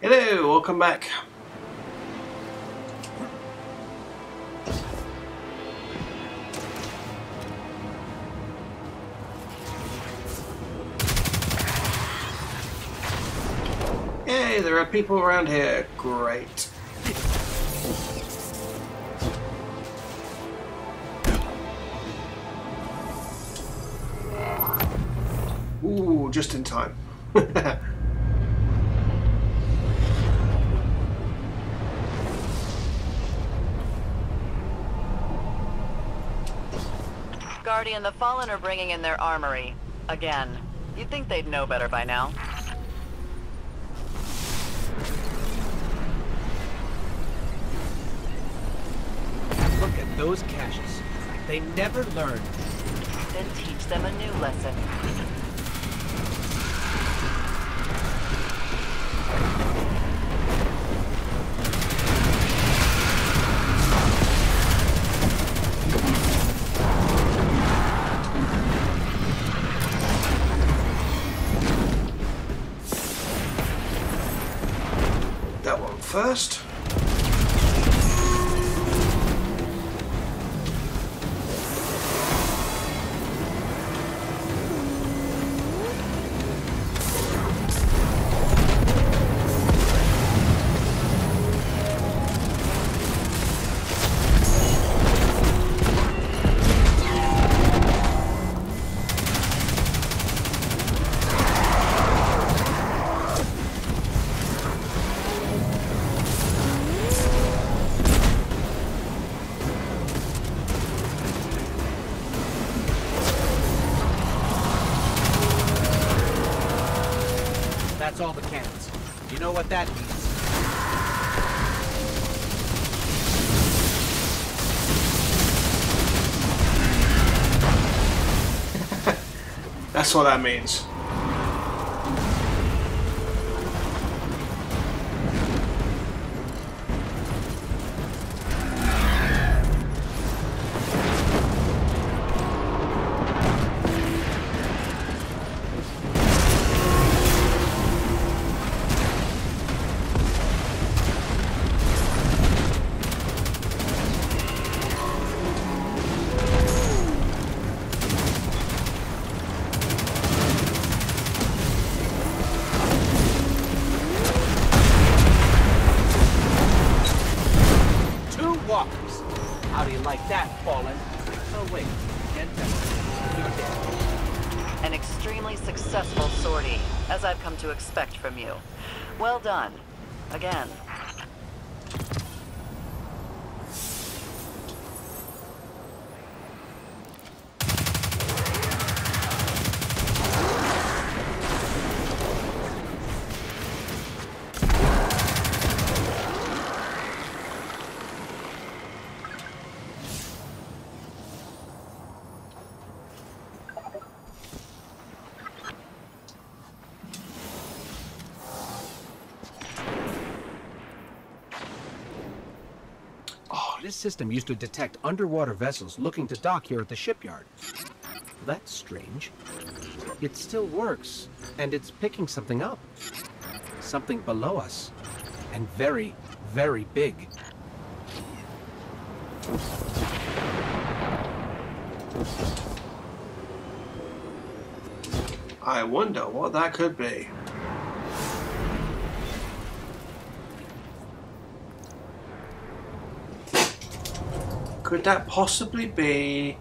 Hello, welcome back. Yay, there are people around here. Great. Ooh, just in time. Guardian, the Fallen are bringing in their armory. Again. You'd think they'd know better by now. Look at those caches. They never learn. Then teach them a new lesson. That one first. That's all the cannons. You know what that means? That's what that means. How do you like that, Fallen? Oh wait, can't tell. You're dead. An extremely successful sortie, as I've come to expect from you. Well done. Again. This system used to detect underwater vessels looking to dock here at the shipyard. That's strange. It still works, and it's picking something up. Something below us. And very, very big. I wonder what that could be. Could that possibly be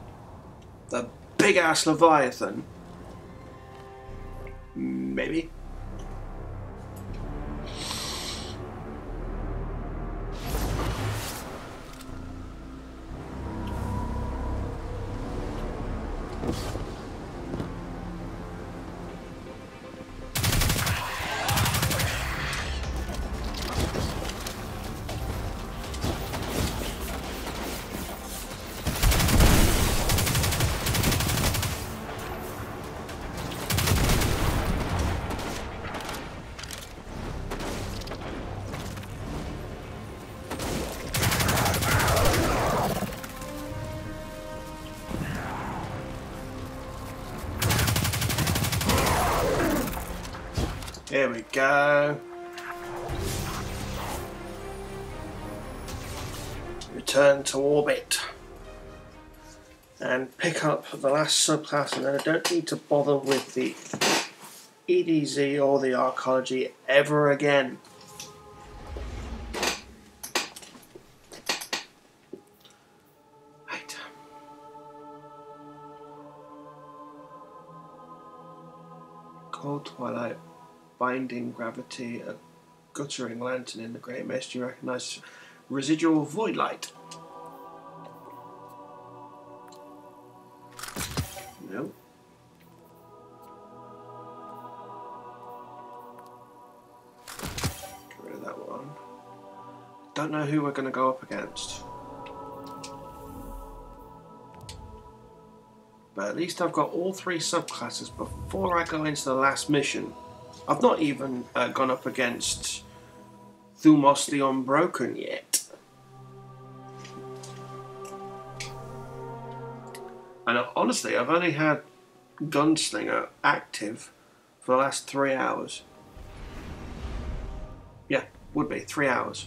the big-ass Leviathan? Maybe. Here we go. return to orbit and pick up the last subclass, and then I don't need to bother with the EDZ or the arcology ever again. Right. Cold twilight, binding gravity, a guttering lantern in the grey mist. You recognise residual void light. No. Get rid of that one. Don't know who we're going to go up against. But at least I've got all 3 subclasses before I go into the last mission. I've not even gone up against Thumos the Unbroken yet. And honestly, I've only had Gunslinger active for the last 3 hours. Yeah, would be 3 hours.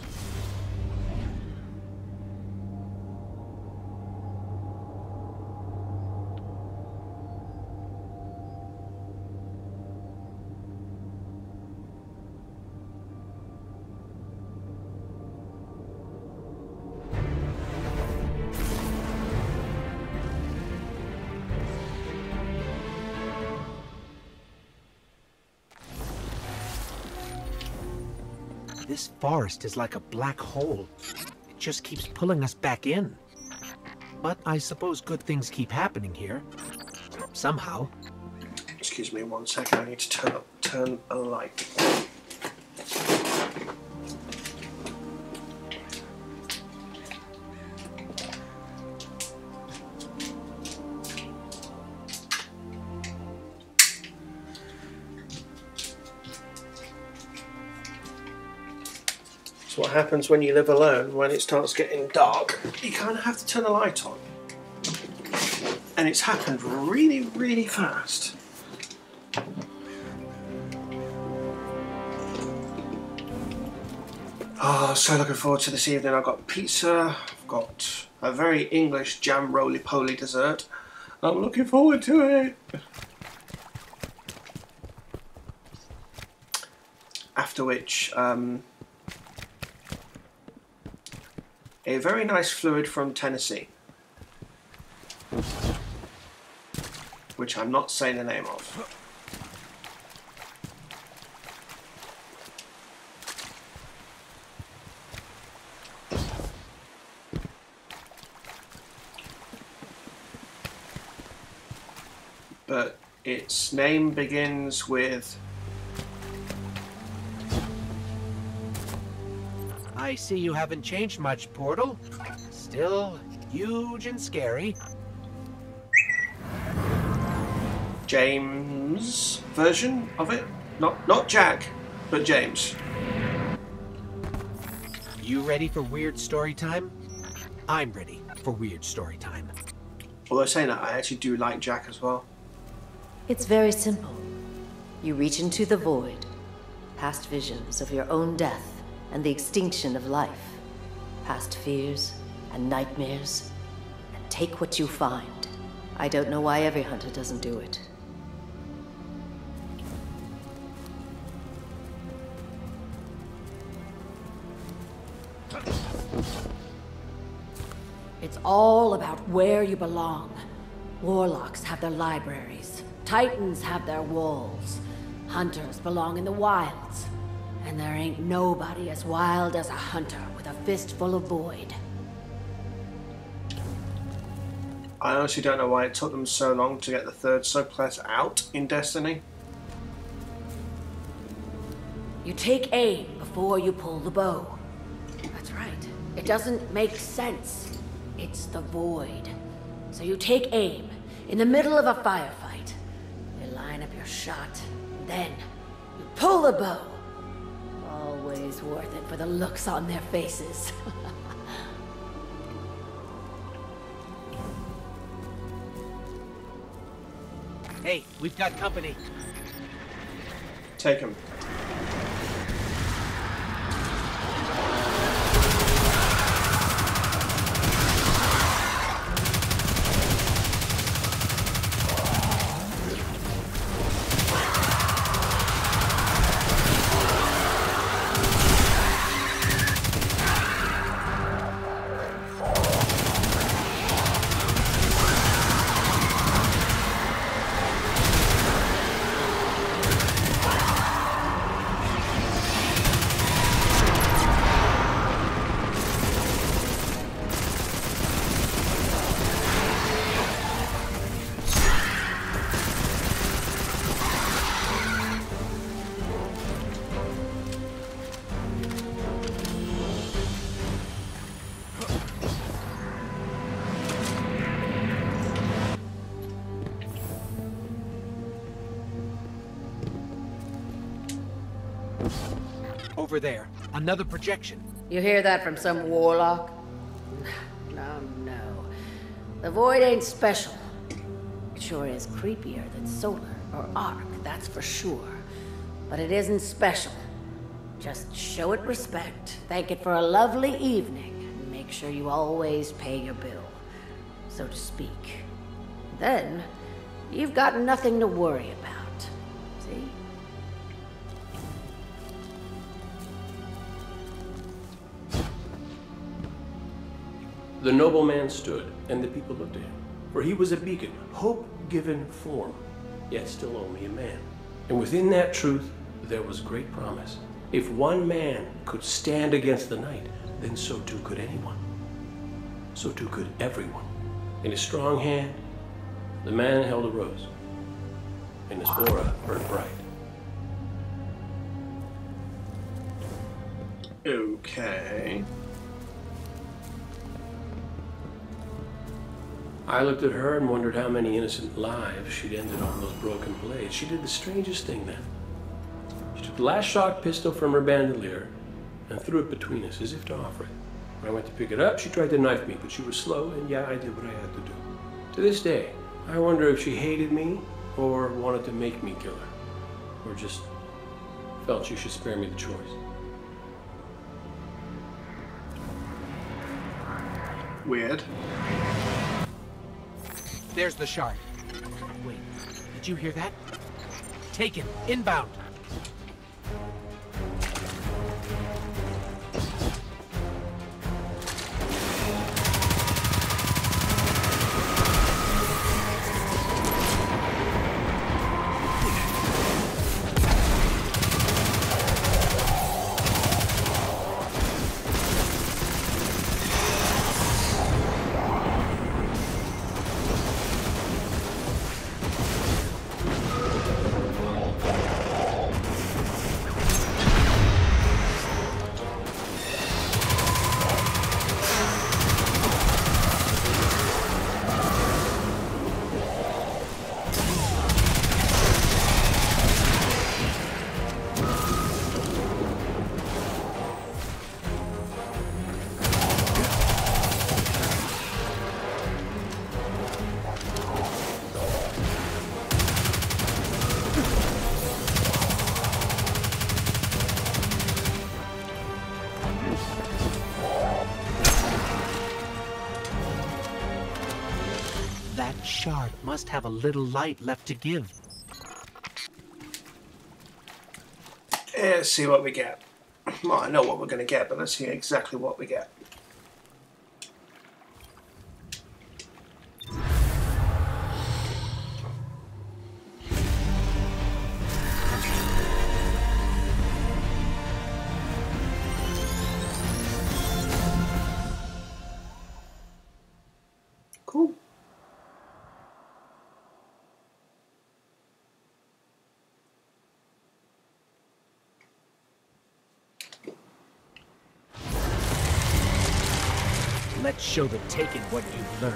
This forest is like a black hole. It just keeps pulling us back in. But I suppose good things keep happening here. Somehow. Excuse me 1 second, I need to turn a light. What happens when you live alone, when it starts getting dark, you kind of have to turn the light on. And it's happened really, really fast. Oh, so looking forward to this evening. I've got pizza, I've got a very English jam roly-poly dessert. I'm looking forward to it. After which, a very nice fluid from Tennessee, which I'm not saying the name of. But its name begins with... I see you haven't changed much, Portal. Still huge and scary. James version of it? Not Jack, but James. You ready for weird story time? I'm ready for weird story time. Although saying that, I actually do like Jack as well. It's very simple. You reach into the void, past visions of your own death and the extinction of life, past fears and nightmares, and take what you find. I don't know why every hunter doesn't do it. It's all about where you belong. Warlocks have their libraries. Titans have their walls. Hunters belong in the wilds. And there ain't nobody as wild as a hunter with a fistful of void. I honestly don't know why it took them so long to get the 3rd subclass out in Destiny. You take aim before you pull the bow. That's right. It doesn't make sense. It's the void. So you take aim in the middle of a firefight. You line up your shot. Then you pull the bow. Always worth it for the looks on their faces. Hey, we've got company. Take him. over there. Another projection. You hear that from some warlock? No, no. The void ain't special. It sure is creepier than solar or arc, that's for sure. But it isn't special. Just show it respect, thank it for a lovely evening, and make sure you always pay your bill, so to speak. Then, you've got nothing to worry about. See? The nobleman stood, and the people looked at him, for he was a beacon, hope given form, yet still only a man. And within that truth, there was great promise. If one man could stand against the night, then so too could anyone. So too could everyone. In his strong hand, the man held a rose, and his aura burned bright. Okay. I looked at her and wondered how many innocent lives she'd ended on those broken blades. She did the strangest thing then. She took the last shot pistol from her bandolier and threw it between us as if to offer it. When I went to pick it up, she tried to knife me, but she was slow, and yeah, I did what I had to do. To this day, I wonder if she hated me or wanted to make me kill her, or just felt she should spare me the choice. Weird. There's the shard. Wait, did you hear that? Taken. Inbound. That shard must have a little light left to give. Let's see what we get. Well, I know what we're going to get, but let's see exactly what we get. Cool. Let's show the Taken what you've learned.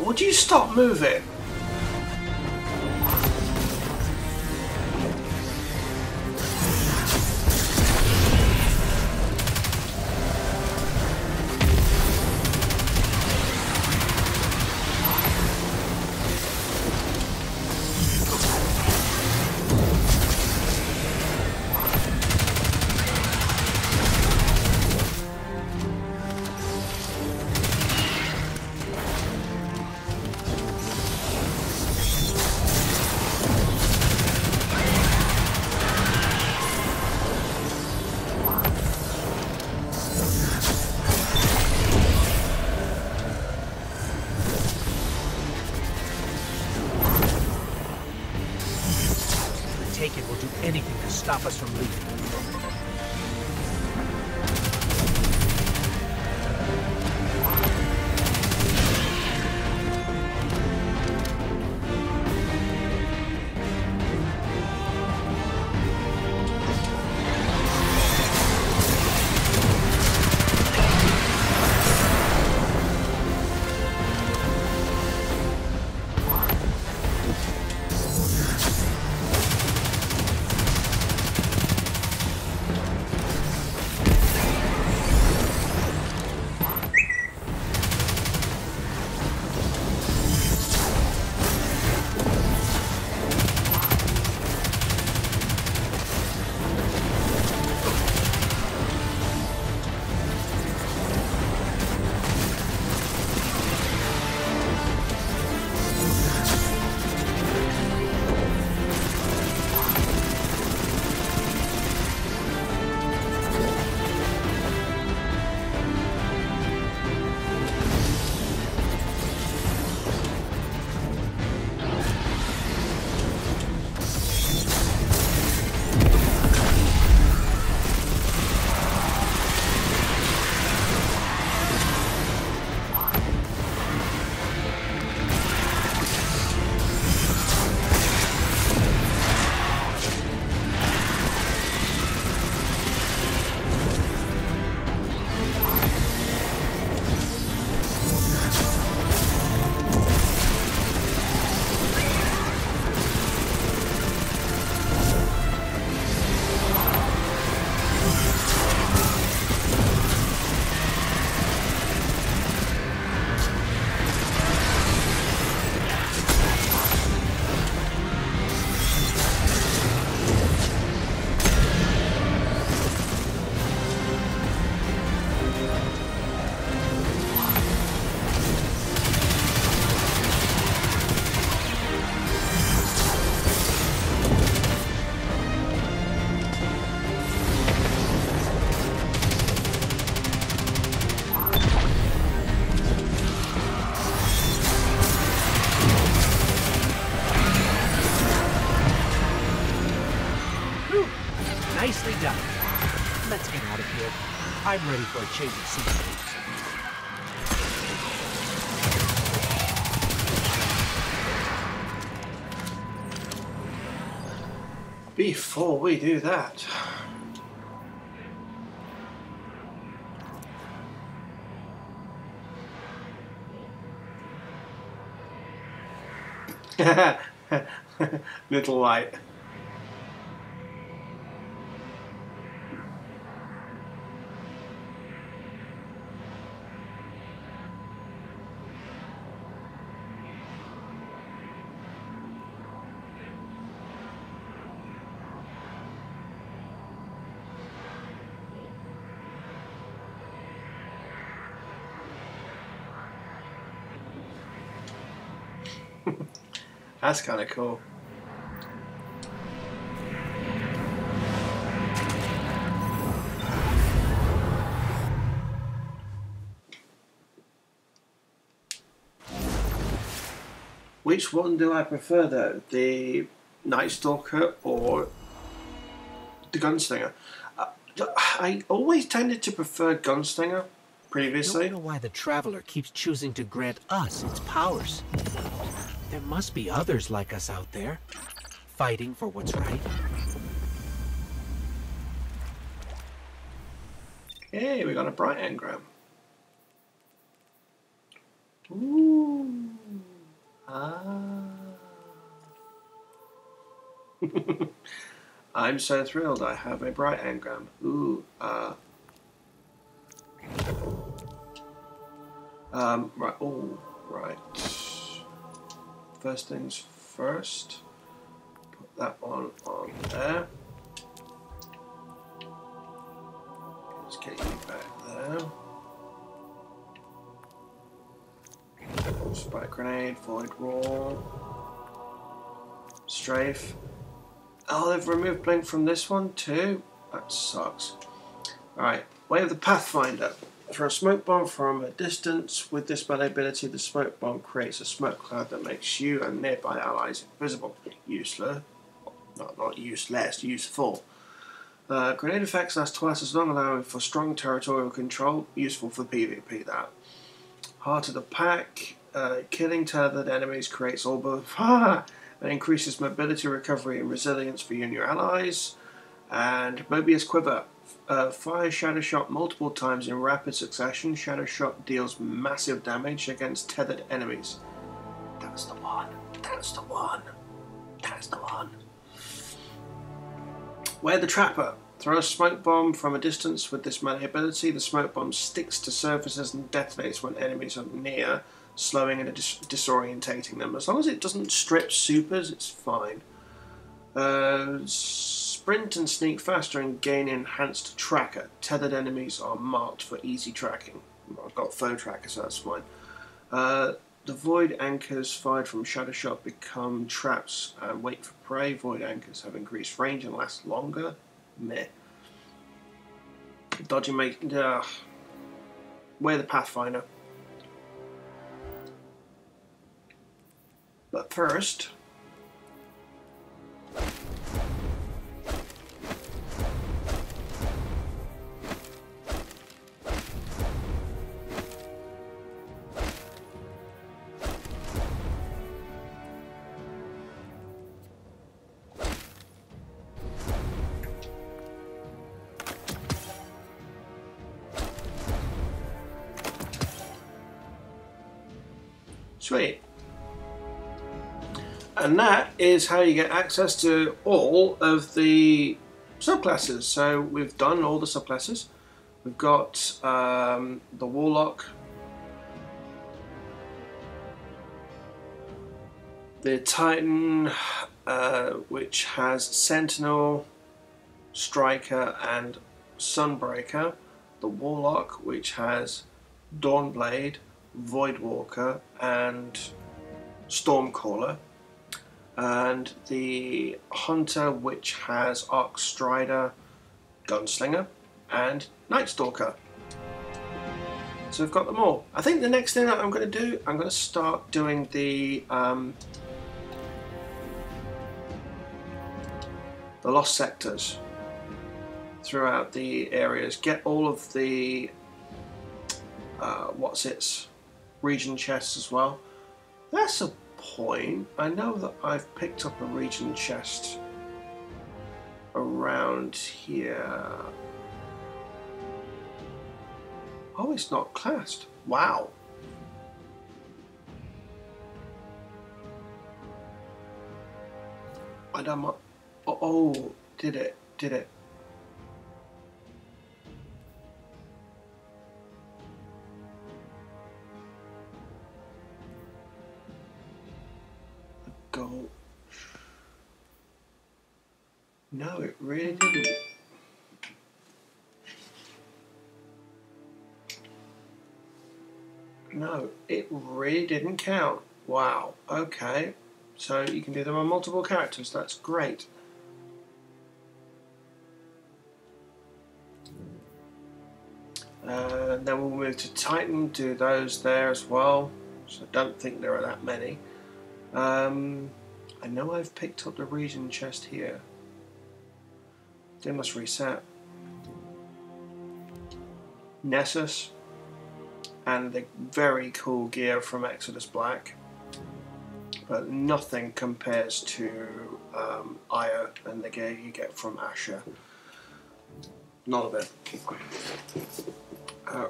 would you stop moving? Anything to stop us from leaving. Nicely done. Let's get out of here. I'm ready for a change of scenery. Before we do that, little light. That's kind of cool. Which one do I prefer though? The Nightstalker or the Gunslinger? I always tended to prefer Gunslinger previously. I don't know why the Traveler keeps choosing to grant us its powers. There must be others like us out there, fighting for what's right. Hey, we got a bright engram. Ooh. Ah. I'm so thrilled I have a bright engram. Ooh, right, oh, right. First things first. Put that one on there. Let's get you back there. Spike grenade, void wall. Strafe. Oh, they've removed blink from this one too? That sucks. Alright, Way of the Pathfinder. For a smoke bomb from a distance, with this melee ability, the smoke bomb creates a smoke cloud that makes you and nearby allies invisible. Useless. Not useless, useful. Grenade effects last twice as long, allowing for strong territorial control. Useful for PvP, that. Heart of the Pack. Killing tethered enemies creates orb of and increases mobility, recovery, and resilience for you and your allies. And Mobius Quiver. Fire Shadow Shot multiple times in rapid succession. Shadow Shot deals massive damage against tethered enemies. That's the one. That's the one. That's the one. Where the Trapper. Throw a smoke bomb from a distance with this melee ability. The smoke bomb sticks to surfaces and detonates when enemies are near, slowing and disorientating them. As long as it doesn't strip supers, it's fine. Sprint and sneak faster and gain enhanced tracker. Tethered enemies are marked for easy tracking. I've got foe tracker, so that's fine. The void anchors fired from Shadow Shot become traps and wait for prey. Void anchors have increased range and last longer. Meh. Dodging make. We're the Pathfinder. But first. Sweet. And that is how you get access to all of the subclasses. So we've done all the subclasses. We've got the Warlock, the Titan, which has Sentinel, Striker, and Sunbreaker. The Warlock, which has Dawnblade, Voidwalker, and Stormcaller. And the Hunter, which has Arcstrider, Gunslinger, and Nightstalker. So we've got them all. I think the next thing that I'm going to do, I'm going to start doing the lost sectors throughout the areas. Get all of the region chests as well. That's a point. I know that I've picked up a region chest around here. Oh, it's not classed. Wow. I don't mind. Oh, did it? Did it? Go. No, it really didn't. No, it really didn't count. Wow. Okay. So you can do them on multiple characters. That's great. Then we'll move to Titan, do those there as well. So I don't think there are that many. I know I've picked up the region chest here. They must reset. Nessus and the very cool gear from Exodus Black, but nothing compares to Io and the gear you get from Asher. None of it.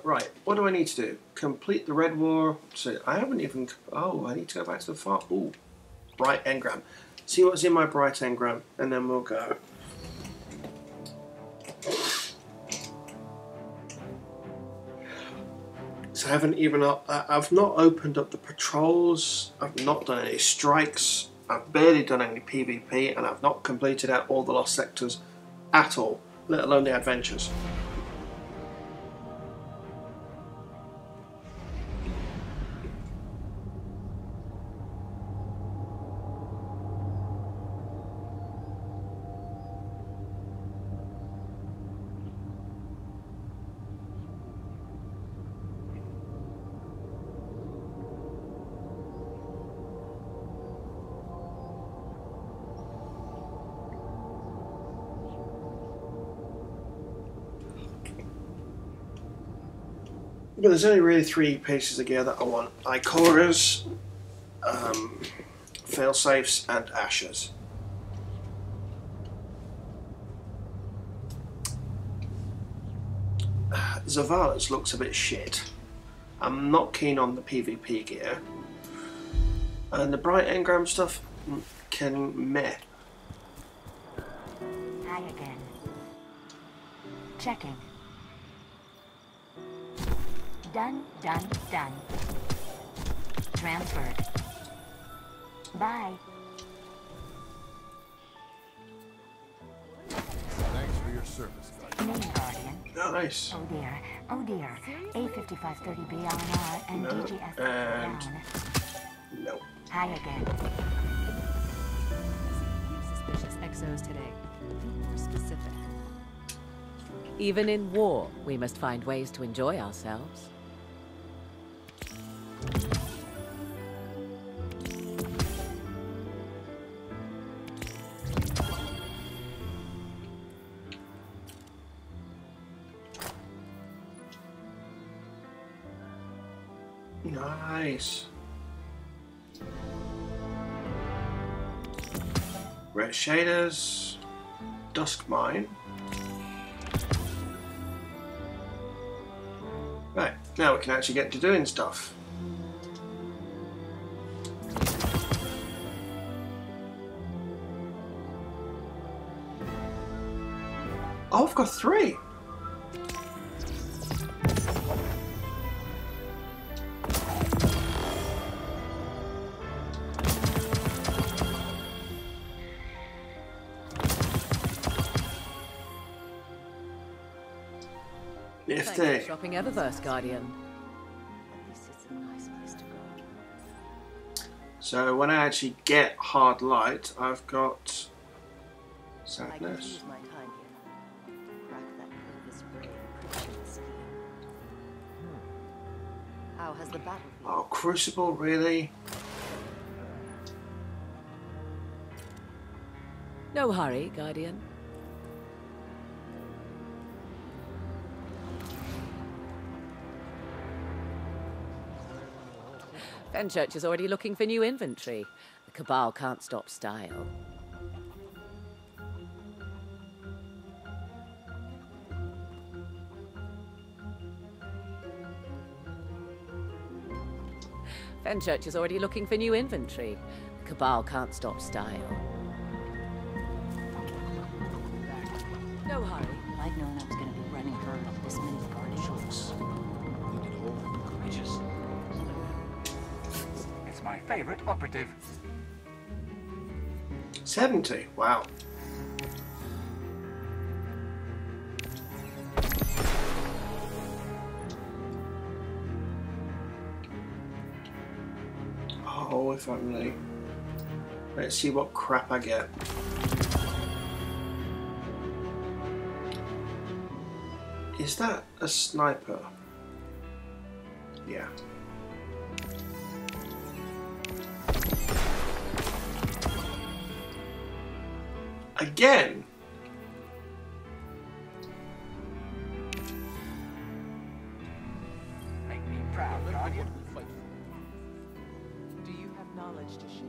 Right, what do I need to do? Complete the Red War. So I haven't even... Oh, I need to go back to the farm. Ooh, bright engram. See what's in my bright engram, and then we'll go. So I haven't even... I've not opened up the patrols. I've not done any strikes. I've barely done any PvP, and I've not completed out all the lost sectors at all, let alone the adventures. But there's only really 3 pieces of gear that I want. Ikoras, failsafes, and ashes. Zavala's looks a bit shit. I'm not keen on the PvP gear. And the bright engram stuff can meh. Hi again. Checking. Done, done, done. Transferred. Bye. Thanks for your service, Guardian. Name Guardian. Nice. Oh dear. Oh dear. A5530B LNR and No, DGS and- down. No. Hi again. Suspicious exos today. Be more specific. Even in war, we must find ways to enjoy ourselves. Nice. Red shaders, dusk mine. Right, now we can actually get to doing stuff. Oh, I've got 3. Thanks for shopping Eververse, Guardian. At least it's a nice place to go. So when I actually get hard light, I've got I could sadness. use my time here. Crack that Clovis brain encryption scheme. How has the battlefield? Oh, Crucible, really? No hurry, Guardian. Fenchurch is already looking for new inventory. The Cabal can't stop style. Fenchurch is already looking for new inventory. The Cabal can't stop style. No hurry. If I'd known I was going to be running her up this many Guardian. Courageous. It's my favorite operative. 70, wow. Oh, if only. Let's see what crap I get. Is that a sniper? Yeah. Again? Make me proud, Guardian. Do you have knowledge to share?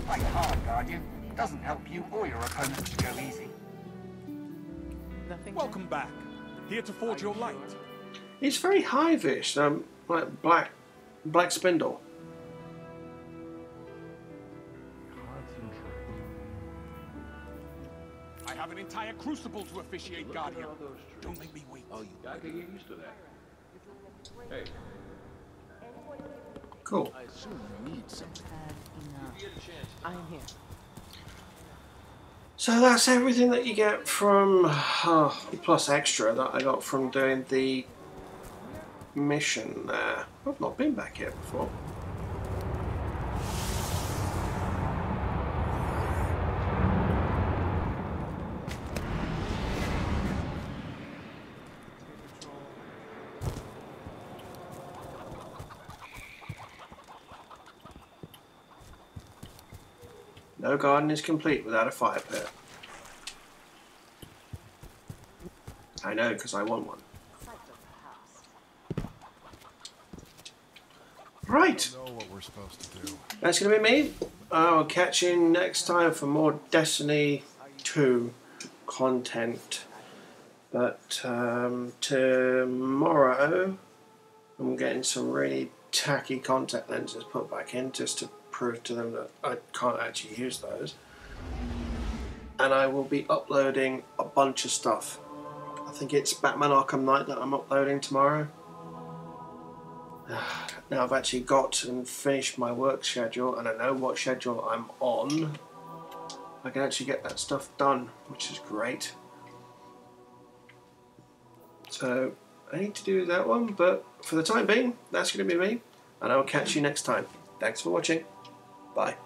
Fight hard, Guardian. It doesn't help you or your opponents to go easy. Nothing. Welcome back. Here to forge your light. It's very hive-ish, like black spindle. I have an entire crucible to officiate, Guardian. Don't make me wait. Oh, you gotta get used to that. Hey. Cool. I assume you need something. I am here. So that's everything that you get from, plus extra that I got from doing the mission there. I've not been back here before. No garden is complete without a fire pit. I know, because I want one. Right. I know what we're supposed to do. That's going to be me. I'll catch you next time for more Destiny 2 content. But tomorrow I'm getting some really tacky contact lenses put back in just to prove to them that I can't actually use those. And I will be uploading a bunch of stuff. I think it's Batman Arkham Knight that I'm uploading tomorrow. Now I've actually got and finished my work schedule and I know what schedule I'm on. I can actually get that stuff done, which is great. So I need to do that one, but for the time being, that's going to be me, and I'll catch you next time. Thanks for watching. Bye.